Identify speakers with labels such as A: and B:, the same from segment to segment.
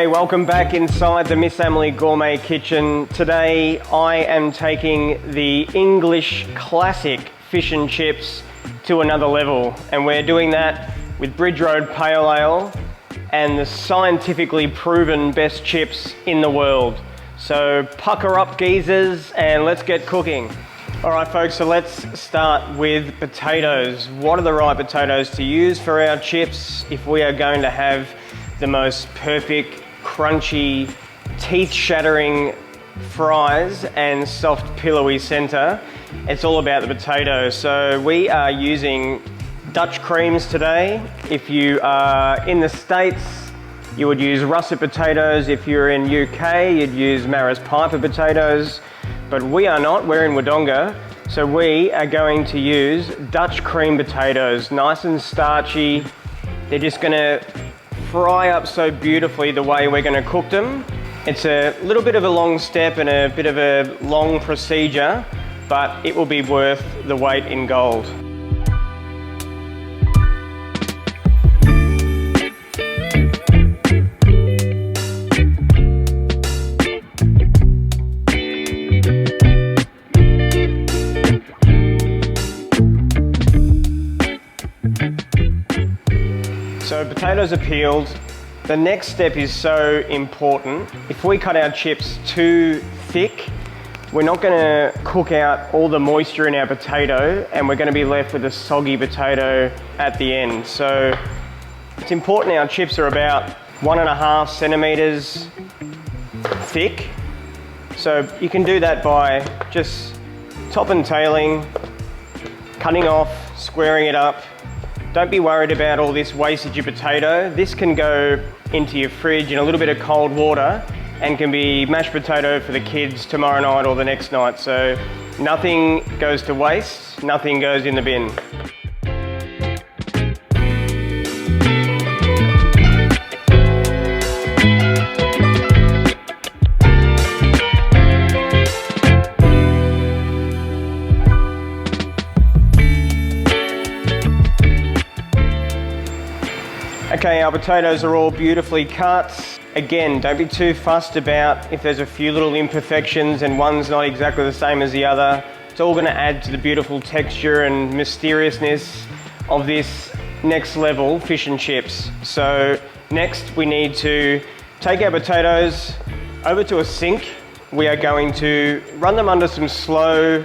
A: Okay, welcome back inside the Miss Emily Gourmet Kitchen. Today I am taking the English classic fish and chips to another level, and we're doing that with Bridge Road Pale Ale and the scientifically proven best chips in the world. So pucker up, geezers, and let's get cooking. All right folks, so let's start with potatoes. What are the right potatoes to use for our chips if we are going to have the most perfect, crunchy, teeth-shattering fries and soft, pillowy center? It's all about the potatoes. So we are using Dutch creams today. If you are in the States, you would use russet potatoes. If you're in UK, you'd use Maris Piper potatoes. But we are not, we're in Wodonga. So we are going to use Dutch cream potatoes, nice and starchy. They're just gonna fry up so beautifully the way we're gonna cook them. It's a little bit of a long step and a bit of a long procedure, but it will be worth the weight in gold. So potatoes are peeled. The next step is so important. If we cut our chips too thick, we're not gonna cook out all the moisture in our potato, and we're gonna be left with a soggy potato at the end. So it's important our chips are about 1.5 centimeters thick. So you can do that by just top and tailing, cutting off, squaring it up. Don't be worried about all this wastage of potato. This can go into your fridge in a little bit of cold water and can be mashed potato for the kids tomorrow night or the next night. So nothing goes to waste, nothing goes in the bin. Okay, our potatoes are all beautifully cut. Again, don't be too fussed about if there's a few little imperfections and one's not exactly the same as the other. It's all gonna add to the beautiful texture and mysteriousness of this next level fish and chips. So next we need to take our potatoes over to a sink. We are going to run them under some slow,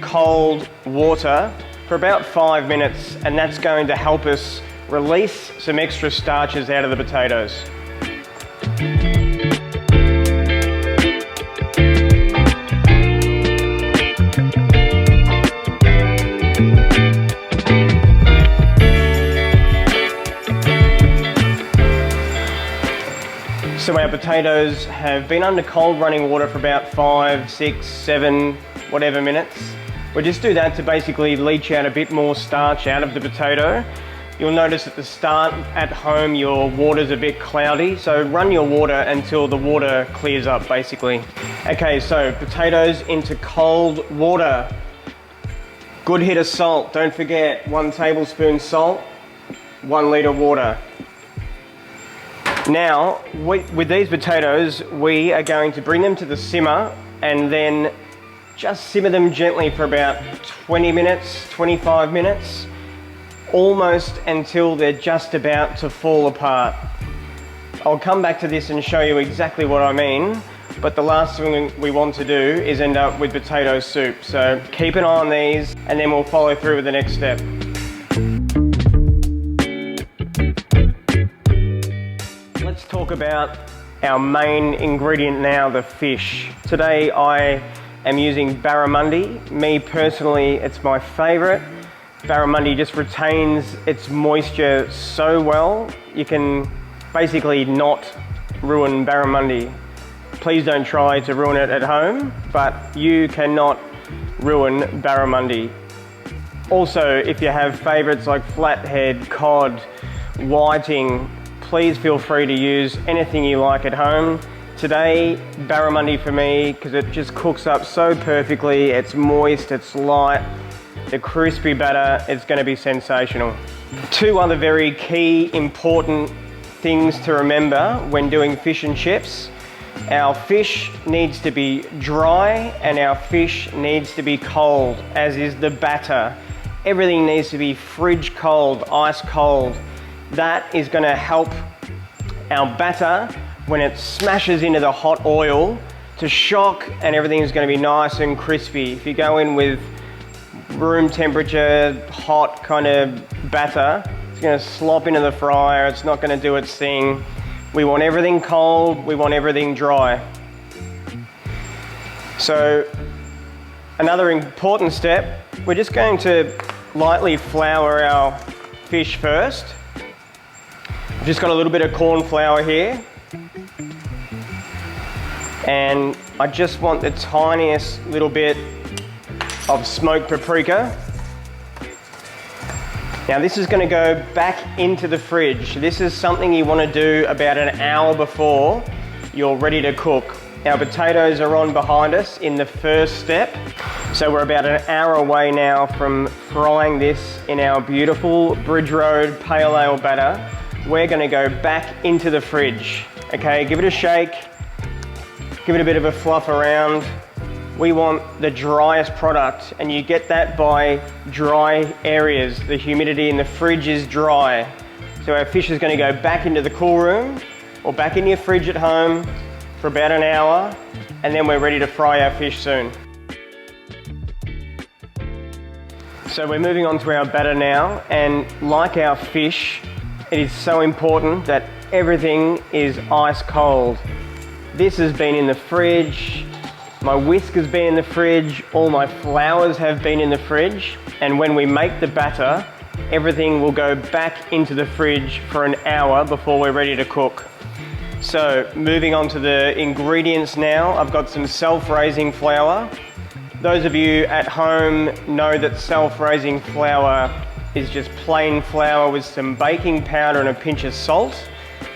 A: cold water for about 5 minutes, and that's going to help us release some extra starches out of the potatoes. So our potatoes have been under cold running water for about 5, 6, 7, whatever minutes. We'll just do that to basically leach out a bit more starch out of the potato. You'll notice at the start at home your water's a bit cloudy, so run your water until the water clears up basically. Okay, so potatoes into cold water. Good hit of salt, don't forget, 1 tablespoon salt, 1 litre water. Now, with these potatoes, we are going to bring them to the simmer and then just simmer them gently for about 20 minutes, 25 minutes. Almost until they're just about to fall apart. I'll come back to this and show you exactly what I mean, but the last thing we want to do is end up with potato soup. So keep an eye on these and then we'll follow through with the next step. Let's talk about our main ingredient now, the fish. Today I am using barramundi. Me personally, it's my favorite. Barramundi just retains its moisture so well, you can basically not ruin barramundi. Please don't try to ruin it at home, but you cannot ruin barramundi. Also, if you have favorites like flathead, cod, whiting, please feel free to use anything you like at home. Today, barramundi for me, because it just cooks up so perfectly, it's moist, it's light, the crispy batter is going to be sensational. 2 other very key important things to remember when doing fish and chips. Our fish needs to be dry and our fish needs to be cold, as is the batter. Everything needs to be fridge cold, ice cold. That is going to help our batter, when it smashes into the hot oil, to shock, and everything is going to be nice and crispy. If you go in with room temperature, hot kind of batter, it's going to slop into the fryer, it's not going to do its thing. We want everything cold, we want everything dry. So another important step, we're just going to lightly flour our fish first. I've just got a little bit of corn flour here. And I just want the tiniest little bit of smoked paprika. Now this is going to go back into the fridge. This is something you want to do about an hour before you're ready to cook. Our potatoes are on behind us in the first step. So we're about an hour away now from frying this in our beautiful Bridge Road Pale Ale batter. We're going to go back into the fridge. Okay, give it a shake. Give it a bit of a fluff around. We want the driest product, and you get that by dry areas. The humidity in the fridge is dry. So our fish is going to go back into the cool room or back in your fridge at home for about an hour, and then we're ready to fry our fish soon. So we're moving on to our batter now, and like our fish, it is so important that everything is ice cold. This has been in the fridge, my whisk has been in the fridge, all my flours have been in the fridge, and when we make the batter, everything will go back into the fridge for an hour before we're ready to cook. So moving on to the ingredients now, I've got some self-raising flour. Those of you at home know that self-raising flour is just plain flour with some baking powder and a pinch of salt.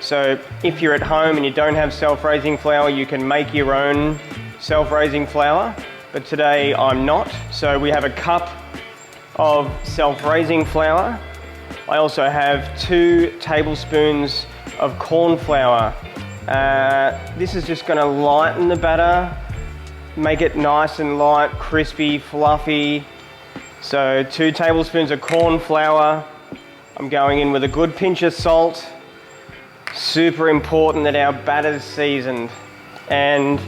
A: So if you're at home and you don't have self-raising flour, you can make your own self-raising flour, but today I'm not. So we have a cup of self-raising flour. I also have 2 tablespoons of corn flour. This is just going to lighten the batter, make it nice and light, crispy, fluffy. So 2 tablespoons of corn flour. I'm going in with a good pinch of salt. Super important that our batter's seasoned. And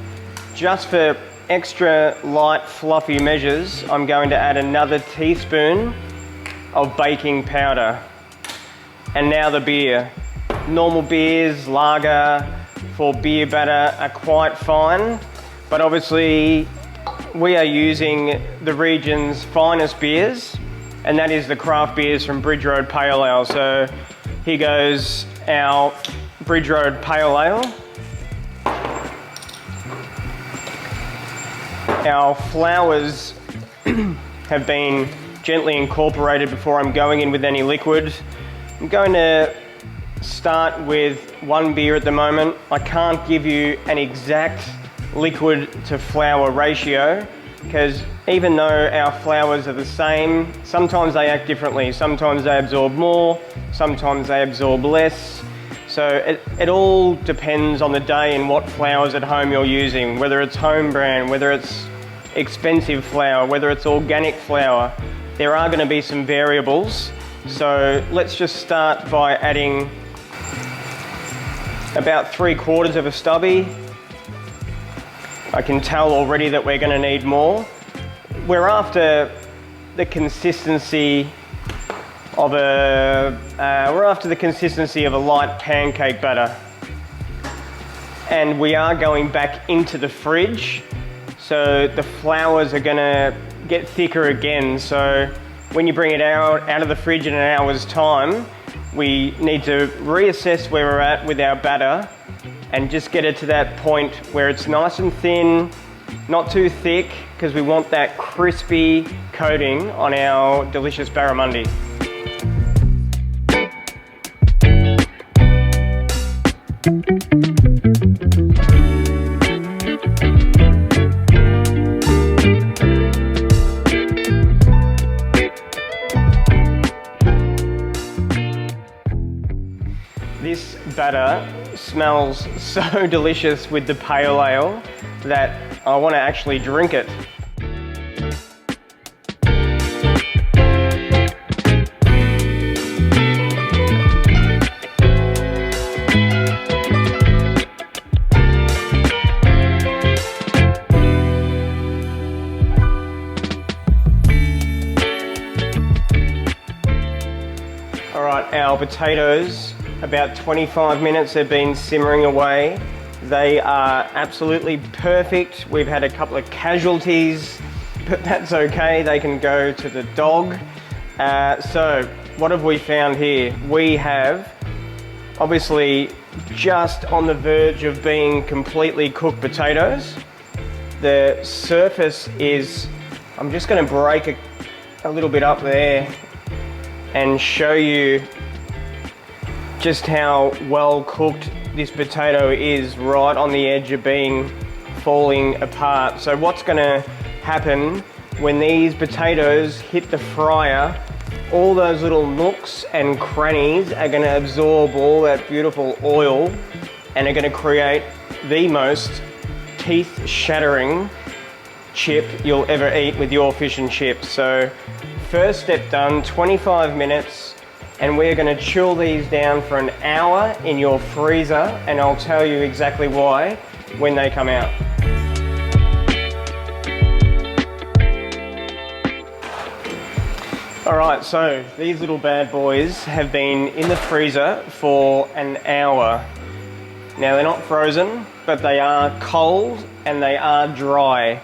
A: just for extra light, fluffy measures, I'm going to add another teaspoon of baking powder. And now the beer. Normal beers, lager, for beer batter are quite fine, but obviously we are using the region's finest beers, and that is the craft beers from Bridge Road Pale Ale. So here goes our Bridge Road Pale Ale. Our flours have been gently incorporated before I'm going in with any liquid. I'm going to start with 1 beer at the moment. I can't give you an exact liquid to flour ratio, because even though our flours are the same, sometimes they act differently. Sometimes they absorb more, sometimes they absorb less. So it all depends on the day and what flours at home you're using, whether it's home brand, whether it's expensive flour, whether it's organic flour. There are going to be some variables. So let's just start by adding about 3/4 of a stubby. I can tell already that we're going to need more. We're after the consistency of a light pancake batter, and we are going back into the fridge, so the flours are going to get thicker again. So when you bring it out of the fridge in an hour's time, we need to reassess where we're at with our batter and just get it to that point where it's nice and thin, not too thick, because we want that crispy coating on our delicious barramundi. This batter smells so delicious with the pale ale that I want to actually drink it. Alright, our potatoes, about 25 minutes they've been simmering away. They are absolutely perfect. We've had a couple of casualties, but that's okay. They can go to the dog. So what have we found here? We have obviously just on the verge of being completely cooked potatoes. The surface is, I'm just going to break a little bit up there and show you just how well cooked this potato is, right on the edge of falling apart. So what's going to happen when these potatoes hit the fryer, all those little nooks and crannies are going to absorb all that beautiful oil and are going to create the most teeth shattering chip you'll ever eat with your fish and chips. So first step done, 25 minutes, and we're going to chill these down for an hour in your freezer, and I'll tell you exactly why when they come out. Alright, so these little bad boys have been in the freezer for an hour. Now they're not frozen, but they are cold and they are dry.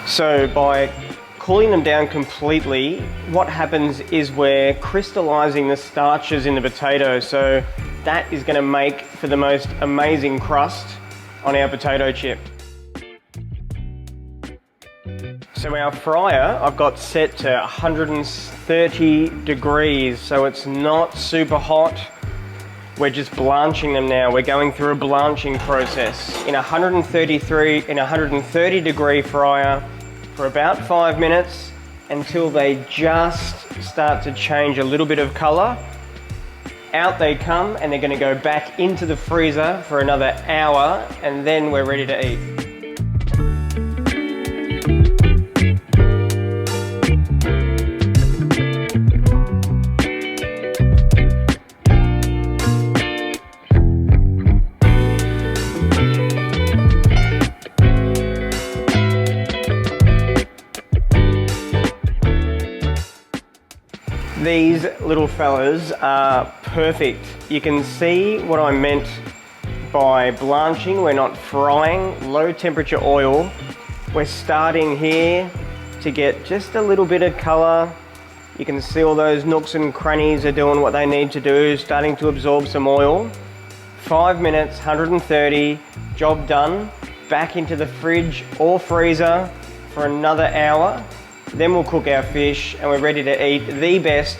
A: So by cooling them down completely, what happens is we're crystallizing the starches in the potato, so that is going to make for the most amazing crust on our potato chip. So our fryer I've got set to 130 degrees, so it's not super hot. We're just blanching them now. We're going through a blanching process in 130 degree fryer for about 5 minutes until they just start to change a little bit of color. Out they come, and they're going to go back into the freezer for another hour, and then we're ready to eat. These little fellas are perfect. You can see what I meant by blanching. We're not frying, low temperature oil. We're starting here to get just a little bit of color. You can see all those nooks and crannies are doing what they need to do, starting to absorb some oil. 5 minutes, 130, job done. Back into the fridge or freezer for another hour. Then we'll cook our fish and we're ready to eat the best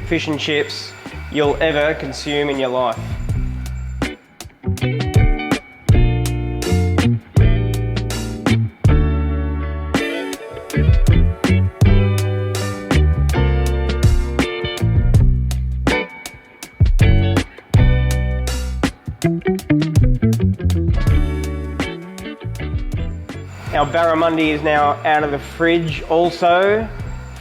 A: fish and chips you'll ever consume in your life. Our barramundi is now out of the fridge also.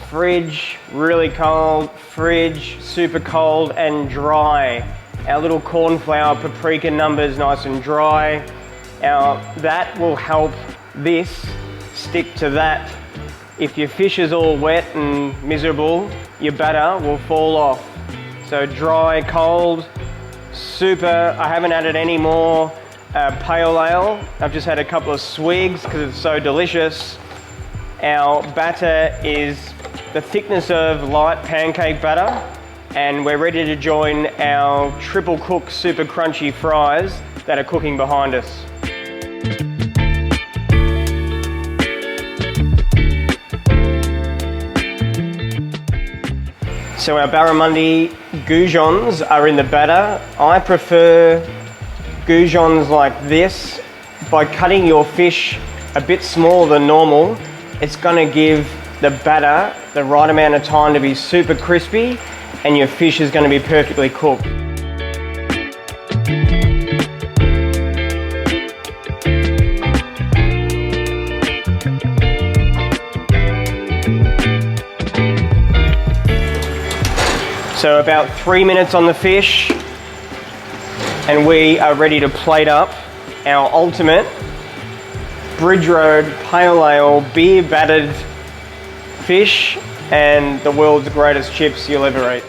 A: Fridge, really cold, fridge, super cold and dry. Our little cornflower paprika numbers nice and dry. That will help this stick to that. If your fish is all wet and miserable, your batter will fall off. So dry, cold, super. I haven't added any more pale ale. I've just had a couple of swigs because it's so delicious. Our batter is the thickness of light pancake batter, and we're ready to join our triple cook super crunchy fries that are cooking behind us. So our barramundi goujons are in the batter. I prefer goujons like this. By cutting your fish a bit smaller than normal, it's going to give the batter the right amount of time to be super crispy, and your fish is going to be perfectly cooked. So about 3 minutes on the fish, and we are ready to plate up our ultimate Bridge Road Pale Ale beer battered fish and the world's greatest chips you'll ever eat.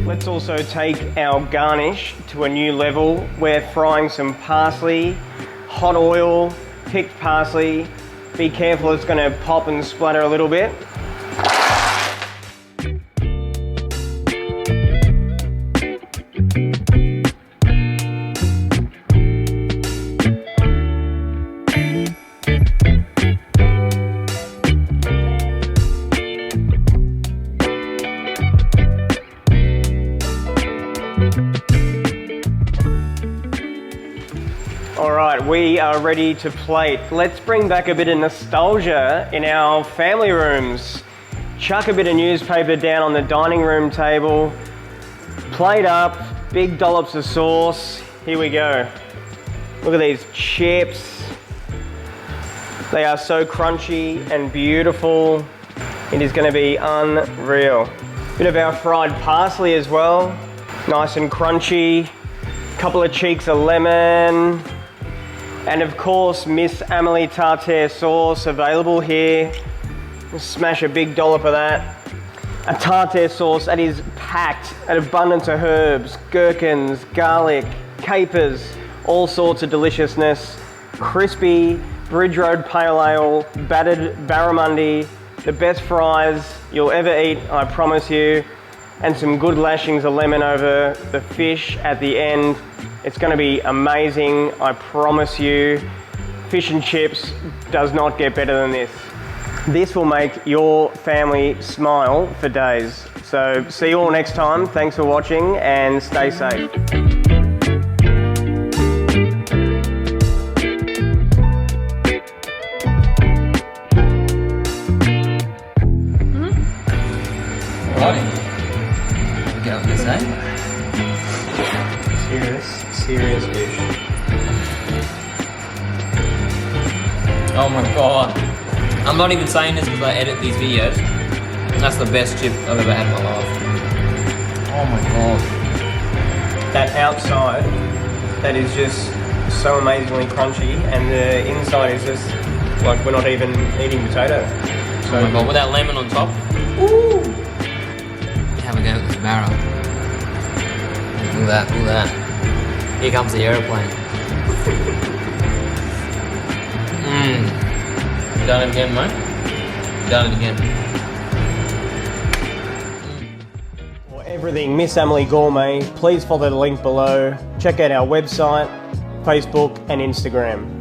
A: Let's also take our garnish to a new level. We're frying some parsley, hot oil, picked parsley. Be careful, it's going to pop and splatter a little bit. Alright, we are ready to plate. Let's bring back a bit of nostalgia in our family rooms. Chuck a bit of newspaper down on the dining room table. Plate up, big dollops of sauce. Here we go. Look at these chips. They are so crunchy and beautiful. It is going to be unreal. Bit of our fried parsley as well. Nice and crunchy. Couple of cheeks of lemon. And of course, Miss Amelie tartare sauce available here. Smash a big dollop of that. A tartare sauce that is packed, an abundance of herbs, gherkins, garlic, capers, all sorts of deliciousness. Crispy Bridge Road Pale Ale, Battered Baramundi, the best fries you'll ever eat, I promise you. And some good lashings of lemon over the fish at the end. It's going to be amazing, I promise you. Fish and chips does not get better than this. This will make your family smile for days. So see you all next time. Thanks for watching and stay safe.
B: Get up this, eh?
A: Serious dish.
B: Oh my god. I'm not even saying this because I edit these videos. That's the best chip I've ever had in my life. Oh my god.
A: That outside, that is just so amazingly crunchy, and the inside is just like we're not even eating potato. So
B: Oh my god, with that lemon on top. Ooh! Have a go at this barrel. Look at that, look at that. Here comes the aeroplane. Done it again, mate. Done it again.
A: for everything Miss Amelie Gourmet, please follow the link below. Check out our website, Facebook and Instagram.